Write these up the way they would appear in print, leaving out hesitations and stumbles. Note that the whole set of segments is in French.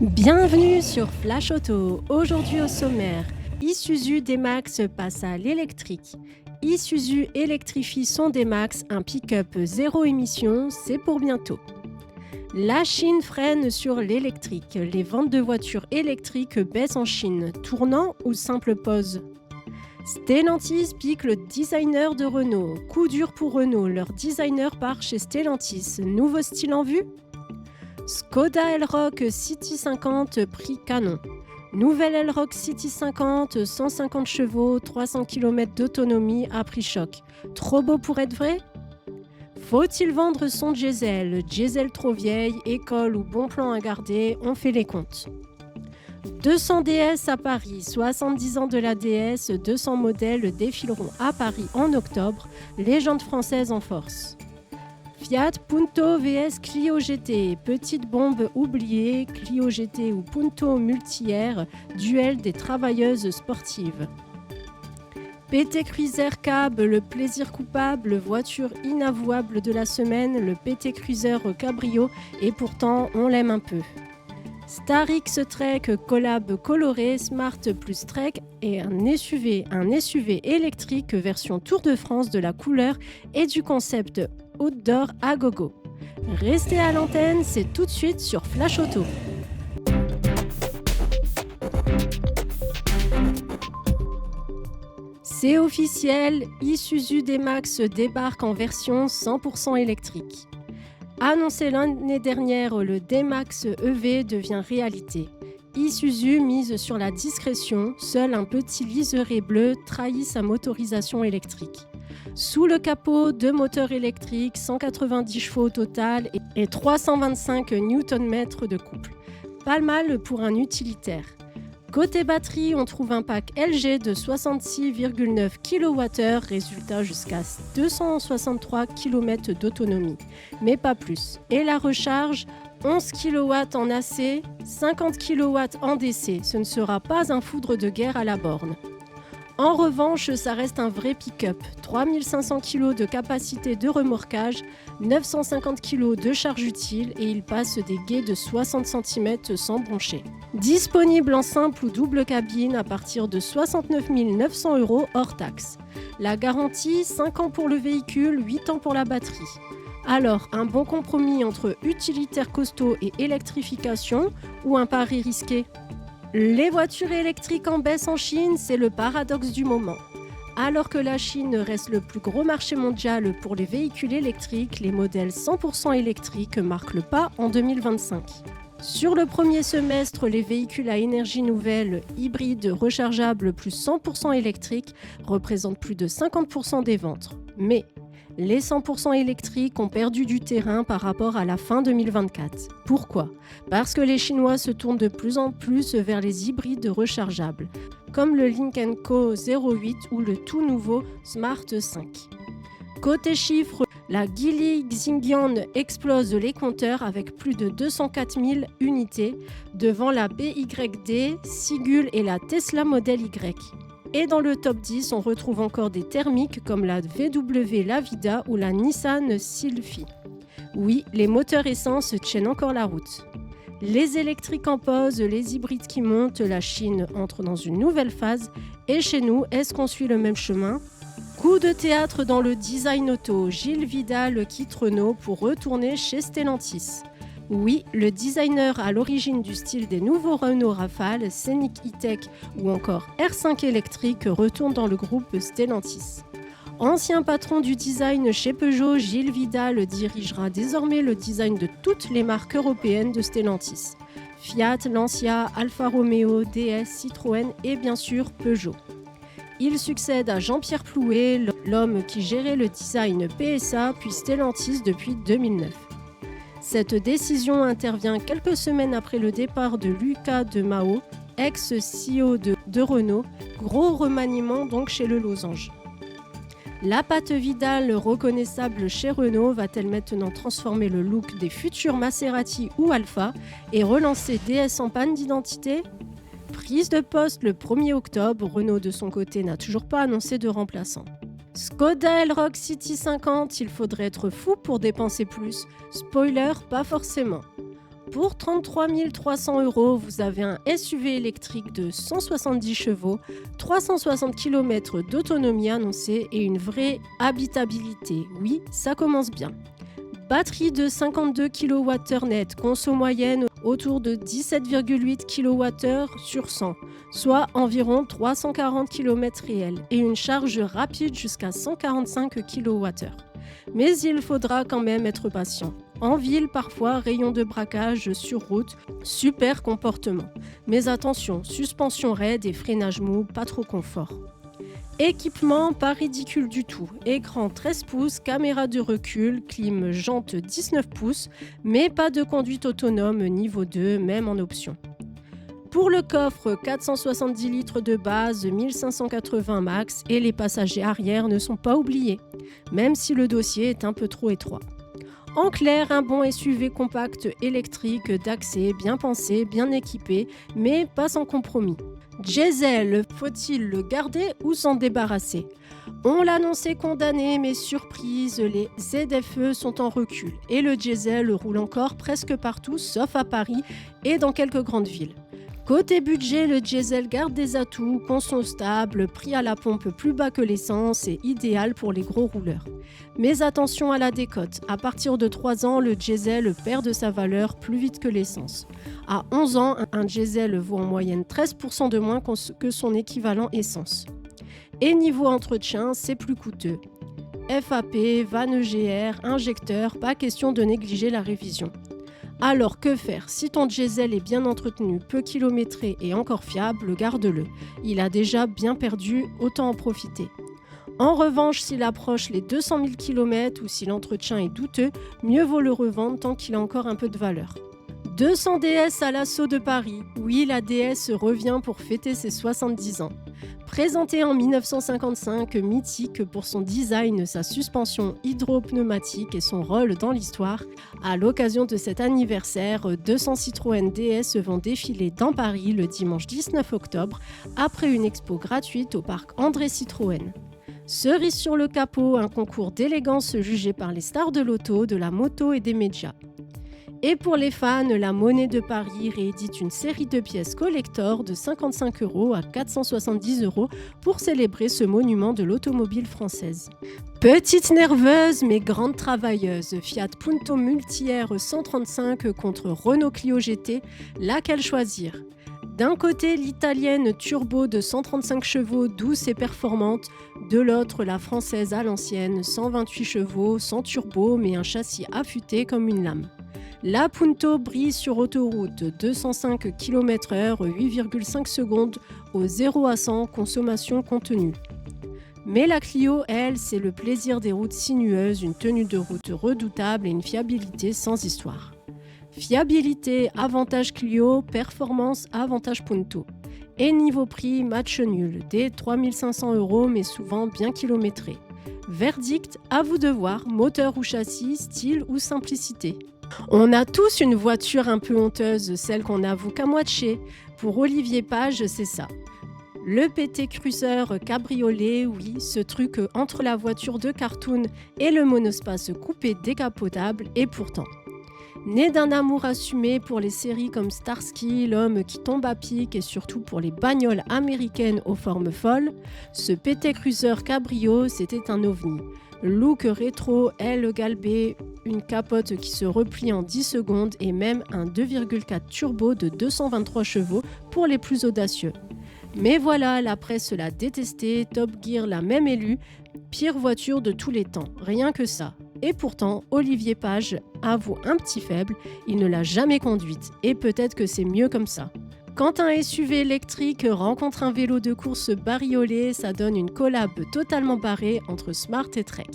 Bienvenue sur Flash Auto. Aujourd'hui au sommaire, Isuzu D-Max passe à l'électrique. Isuzu électrifie son D-Max, un pick-up zéro émission, c'est pour bientôt. La Chine freine sur l'électrique. Les ventes de voitures électriques baissent en Chine. Tournant ou simple pause? Stellantis pique le designer de Renault. Coup dur pour Renault, leur designer part chez Stellantis. Nouveau style en vue? Skoda Elroq City 50 prix canon. Nouvelle Elroq City 50, 150 chevaux, 300 km d'autonomie à prix choc. Trop beau pour être vrai? Faut-il vendre son diesel? Diesel trop vieille, école ou bon plan à garder, on fait les comptes. 200 DS à Paris, 70 ans de la DS, 200 modèles défileront à Paris en octobre, légende française en force. Fiat Punto vs Clio GT, petite bombe oubliée, Clio GT ou Punto Multi-Air, duel des travailleuses sportives. PT Cruiser Cab, le plaisir coupable, voiture inavouable de la semaine, le PT Cruiser Cabrio, et pourtant on l'aime un peu. Star X Trek collab coloré, Smart plus Trek et un SUV électrique version Tour de France de la couleur et du concept outdoor à gogo. Restez à l'antenne, c'est tout de suite sur Flash Auto. C'est officiel, Isuzu D-Max débarque en version 100% électrique. Annoncé l'année dernière, le D-Max EV devient réalité. Isuzu mise sur la discrétion, seul un petit liseré bleu trahit sa motorisation électrique. Sous le capot, 2 moteurs électriques, 190 chevaux au total et 325 Nm de couple. Pas mal pour un utilitaire. Côté batterie, on trouve un pack LG de 66,9 kWh, résultat jusqu'à 263 km d'autonomie, mais pas plus. Et la recharge, 11 kW en AC, 50 kW en DC. Ce ne sera pas un foudre de guerre à la borne. En revanche, ça reste un vrai pick-up. 3500 kg de capacité de remorquage, 950 kg de charge utile et il passe des guides de 60 cm sans broncher. Disponible en simple ou double cabine à partir de 69 900 € hors taxe. La garantie, 5 ans pour le véhicule, 8 ans pour la batterie. Alors, un bon compromis entre utilitaire costaud et électrification ou un pari risqué? Les voitures électriques en baisse en Chine, c'est le paradoxe du moment. Alors que la Chine reste le plus gros marché mondial pour les véhicules électriques, les modèles 100% électriques marquent le pas en 2025. Sur le premier semestre, les véhicules à énergie nouvelle, hybrides, rechargeables plus 100% électriques représentent plus de 50% des ventes. Mais les 100% électriques ont perdu du terrain par rapport à la fin 2024. Pourquoi? Parce que les Chinois se tournent de plus en plus vers les hybrides rechargeables, comme le Lynk & Co 08 ou le tout nouveau Smart 5. Côté chiffres, la Geely Xingyang explose les compteurs avec plus de 204 000 unités devant la BYD, Sigul et la Tesla Model Y. Et dans le top 10, on retrouve encore des thermiques comme la VW Lavida ou la Nissan Sylphy. Oui, les moteurs essence tiennent encore la route. Les électriques en pause, les hybrides qui montent, la Chine entre dans une nouvelle phase. Et chez nous, est-ce qu'on suit le même chemin? Coup de théâtre dans le design auto, Gilles Vidal quitte Renault pour retourner chez Stellantis. Oui, le designer à l'origine du style des nouveaux Renault Rafale, Scenic E-Tech ou encore R5 électrique retourne dans le groupe Stellantis. Ancien patron du design chez Peugeot, Gilles Vidal dirigera désormais le design de toutes les marques européennes de Stellantis. Fiat, Lancia, Alfa Romeo, DS, Citroën et bien sûr Peugeot. Il succède à Jean-Pierre Plouet, l'homme qui gérait le design PSA puis Stellantis depuis 2009. Cette décision intervient quelques semaines après le départ de Luca de Mao, ex-CEO de Renault, gros remaniement donc chez le Losange. La patte Vidal reconnaissable chez Renault va-t-elle maintenant transformer le look des futurs Maserati ou Alfa et relancer DS en panne d'identité? Prise de poste le 1er octobre, Renault de son côté n'a toujours pas annoncé de remplaçant. Skoda Elroq City 50, il faudrait être fou pour dépenser plus. Spoiler, pas forcément. Pour 33 300 €, vous avez un SUV électrique de 170 chevaux, 360 km d'autonomie annoncée et une vraie habitabilité. Oui, ça commence bien. Batterie de 52 kWh net, conso moyenne autour de 17,8 kWh sur 100, soit environ 340 km réels et une charge rapide jusqu'à 145 kWh. Mais il faudra quand même être patient. En ville, parfois, rayon de braquage sur route, super comportement. Mais attention, suspension raide et freinage mou, pas trop confort. Équipement pas ridicule du tout. Écran 13 pouces, caméra de recul, clim jante 19 pouces, mais pas de conduite autonome niveau 2, même en option. Pour le coffre, 470 litres de base, 1580 max et les passagers arrière ne sont pas oubliés, même si le dossier est un peu trop étroit. En clair, un bon SUV compact électrique d'accès, bien pensé, bien équipé, mais pas sans compromis. Diesel, faut-il le garder ou s'en débarrasser ? On l'annonçait condamné, mais surprise, les ZFE sont en recul et le diesel roule encore presque partout, sauf à Paris et dans quelques grandes villes. Côté budget, le diesel garde des atouts, conso stable, prix à la pompe plus bas que l'essence et idéal pour les gros rouleurs. Mais attention à la décote, à partir de 3 ans, le diesel perd de sa valeur plus vite que l'essence. À 11 ans, un diesel vaut en moyenne 13% de moins que son équivalent essence. Et niveau entretien, c'est plus coûteux. FAP, vanne EGR, injecteur, pas question de négliger la révision. Alors que faire ? Si ton diesel est bien entretenu, peu kilométré et encore fiable, garde-le. Il a déjà bien perdu, autant en profiter. En revanche, s'il approche les 200 000 km ou si l'entretien est douteux, mieux vaut le revendre tant qu'il a encore un peu de valeur. 200 DS à l'assaut de Paris. Oui, la DS revient pour fêter ses 70 ans. Présentée en 1955, mythique pour son design, sa suspension hydro-pneumatique et son rôle dans l'histoire, à l'occasion de cet anniversaire, 200 Citroën DS vont défiler dans Paris le dimanche 19 octobre après une expo gratuite au parc André Citroën. Cerise sur le capot, un concours d'élégance jugé par les stars de l'auto, de la moto et des médias. Et pour les fans, la Monnaie de Paris réédite une série de pièces collector de 55 € à 470 € pour célébrer ce monument de l'automobile française. Petite nerveuse mais grande travailleuse, Fiat Punto Multi-Air 135 contre Renault Clio GT, laquelle choisir ? D'un côté, l'italienne turbo de 135 chevaux, douce et performante. De l'autre, la française à l'ancienne, 128 chevaux, sans turbo, mais un châssis affûté comme une lame. La Punto brille sur autoroute, 205 km/h, 8,5 secondes au 0 à 100, consommation contenue. Mais la Clio, elle, c'est le plaisir des routes sinueuses, une tenue de route redoutable et une fiabilité sans histoire. Fiabilité, avantage Clio, performance, avantage Punto. Et niveau prix, match nul, des 3500 € mais souvent bien kilométrés. Verdict, à vous de voir, moteur ou châssis, style ou simplicité. On a tous une voiture un peu honteuse, celle qu'on n'avoue qu'à moitié. Pour Olivier Page, c'est ça. Le PT Cruiser cabriolet, oui, ce truc entre la voiture de cartoon et le monospace coupé décapotable, et pourtant. Né d'un amour assumé pour les séries comme Starsky, L'homme qui tombe à pic et surtout pour les bagnoles américaines aux formes folles, ce PT Cruiser Cabrio, c'était un ovni. Look rétro, aile galbée, une capote qui se replie en 10 secondes et même un 2,4 turbo de 223 chevaux pour les plus audacieux. Mais voilà, la presse l'a détesté, Top Gear l'a même élu, pire voiture de tous les temps, rien que ça. Et pourtant, Olivier Page avoue un petit faible, il ne l'a jamais conduite, et peut-être que c'est mieux comme ça. Quand un SUV électrique rencontre un vélo de course bariolé, ça donne une collab totalement barrée entre Smart et Trek.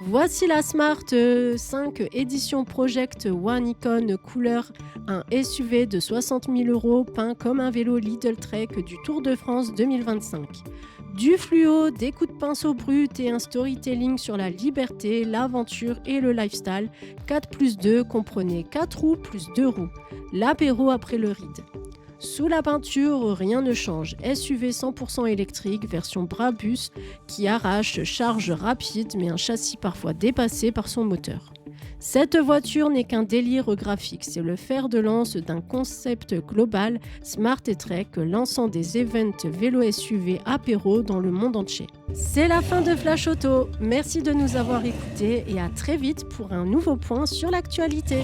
Voici la Smart 5 Edition Project One Icon couleur, un SUV de 60 000 € peint comme un vélo Lidl Trek du Tour de France 2025. Du fluo, des coups de pinceau brut et un storytelling sur la liberté, l'aventure et le lifestyle. 4+2 comprenait 4 roues plus 2 roues. L'apéro après le ride. Sous la peinture, rien ne change. SUV 100% électrique, version Brabus, qui arrache, charge rapide, mais un châssis parfois dépassé par son moteur. Cette voiture n'est qu'un délire graphique, c'est le fer de lance d'un concept global, Smart et Trek, lançant des events vélo SUV apéro dans le monde entier. C'est la fin de Flash Auto. Merci de nous avoir écoutés et à très vite pour un nouveau point sur l'actualité.